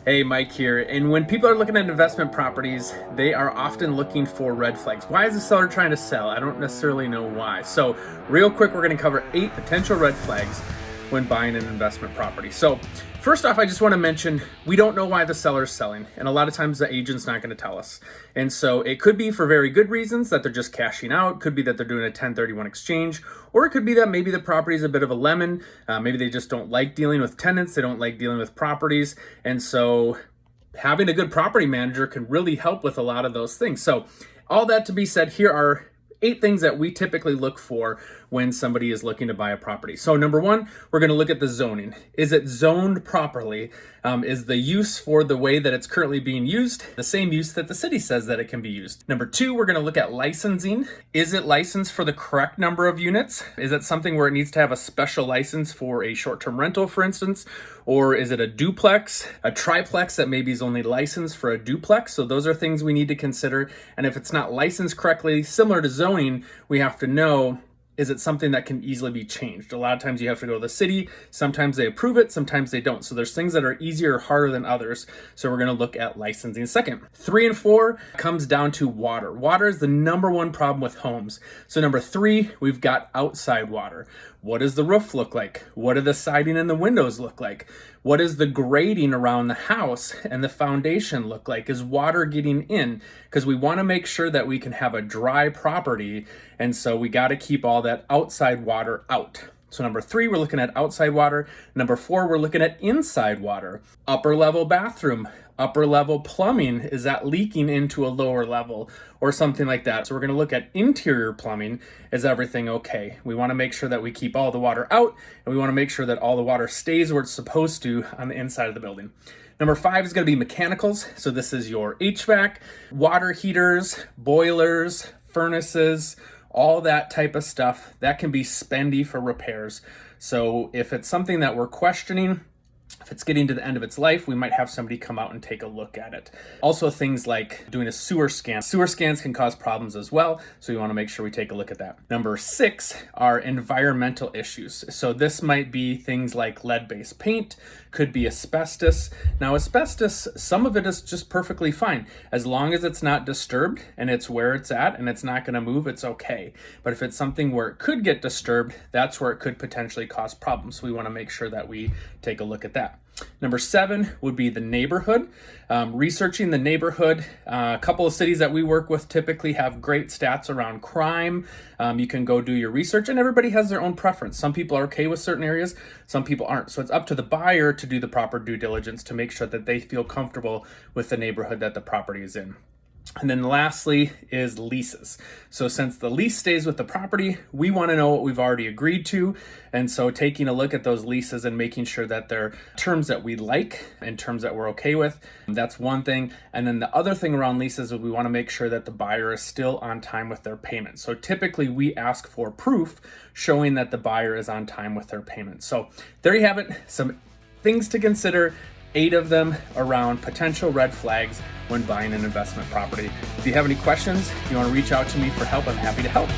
Hey, Mike here. And when people are looking at investment properties, they are often looking for red flags. Why is the seller trying to sell? I don't necessarily know why. So, real quick, we're going to cover 8 potential red flags when buying an investment property. So, first off, I just want to mention we don't know why the seller is selling, and a lot of times the agent's not going to tell us. And so, it could be for very good reasons that they're just cashing out, could be that they're doing a 1031 exchange, or it could be that maybe the property is a bit of a lemon. Maybe they just don't like dealing with tenants, they don't like dealing with properties, and so having a good property manager can really help with a lot of those things. So, all that to be said, here are 8 things that we typically look for when somebody is looking to buy a property. So number 1, we're going to look at the zoning. Is it zoned properly? Is the use for the way that it's currently being used the same use that the city says that it can be used? Number 2, we're going to look at licensing. Is it licensed for the correct number of units? Is it something where it needs to have a special license for a short-term rental, for instance? Or is it a duplex, a triplex that maybe is only licensed for a duplex? So those are things we need to consider. And if it's not licensed correctly, similar to zoning, we have to know, is it something that can easily be changed? A lot of times you have to go to the city. Sometimes they approve it, sometimes they don't. So there's things that are easier or harder than others. So we're going to look at licensing second. 3 and 4 comes down to water. Water is the number one problem with homes. So number 3, we've got outside water. What does the roof look like? What do the siding and the windows look like? What does the grading around the house and the foundation look like? Is water getting in? Because we want to make sure that we can have a dry property, and so we got to keep all that outside water out. So number 3, we're looking at outside water. Number 4, we're looking at inside water. Upper level bathroom, upper level plumbing, is that leaking into a lower level or something like that? So we're going to look at interior plumbing. Is everything okay? We want to make sure that we keep all the water out, and we want to make sure that all the water stays where it's supposed to on the inside of the building. Number 5 is going to be mechanicals. So this is your HVAC, water heaters, boilers, furnaces, all that type of stuff that can be spendy for repairs. So if it's something that we're questioning, if it's getting to the end of its life, we might have somebody come out and take a look at it. Also, things like doing a sewer scan. Sewer scans can cause problems as well, so we want to make sure we take a look at that. Number 6 are environmental issues. So this might be things like lead-based paint, could be asbestos. Now, asbestos, some of it is just perfectly fine. As long as it's not disturbed and it's where it's at and it's not going to move, it's okay. But if it's something where it could get disturbed, that's where it could potentially cause problems. So we want to make sure that we take a look at that. Number 7 would be the neighborhood. Researching the neighborhood. A couple of cities that we work with typically have great stats around crime. You can go do your research, and everybody has their own preference. Some people are okay with certain areas, some people aren't. So it's up to the buyer to do the proper due diligence to make sure that they feel comfortable with the neighborhood that the property is in. And then lastly is leases. So since the lease stays with the property, we want to know what we've already agreed to. And so taking a look at those leases and making sure that they're terms that we like and terms that we're okay with, that's one thing. And then the other thing around leases is we want to make sure that the buyer is still on time with their payments. So typically we ask for proof showing that the buyer is on time with their payments. So there you have it, some things to consider. 8 of them around potential red flags when buying an investment property. If you have any questions, you want to reach out to me for help, I'm happy to help.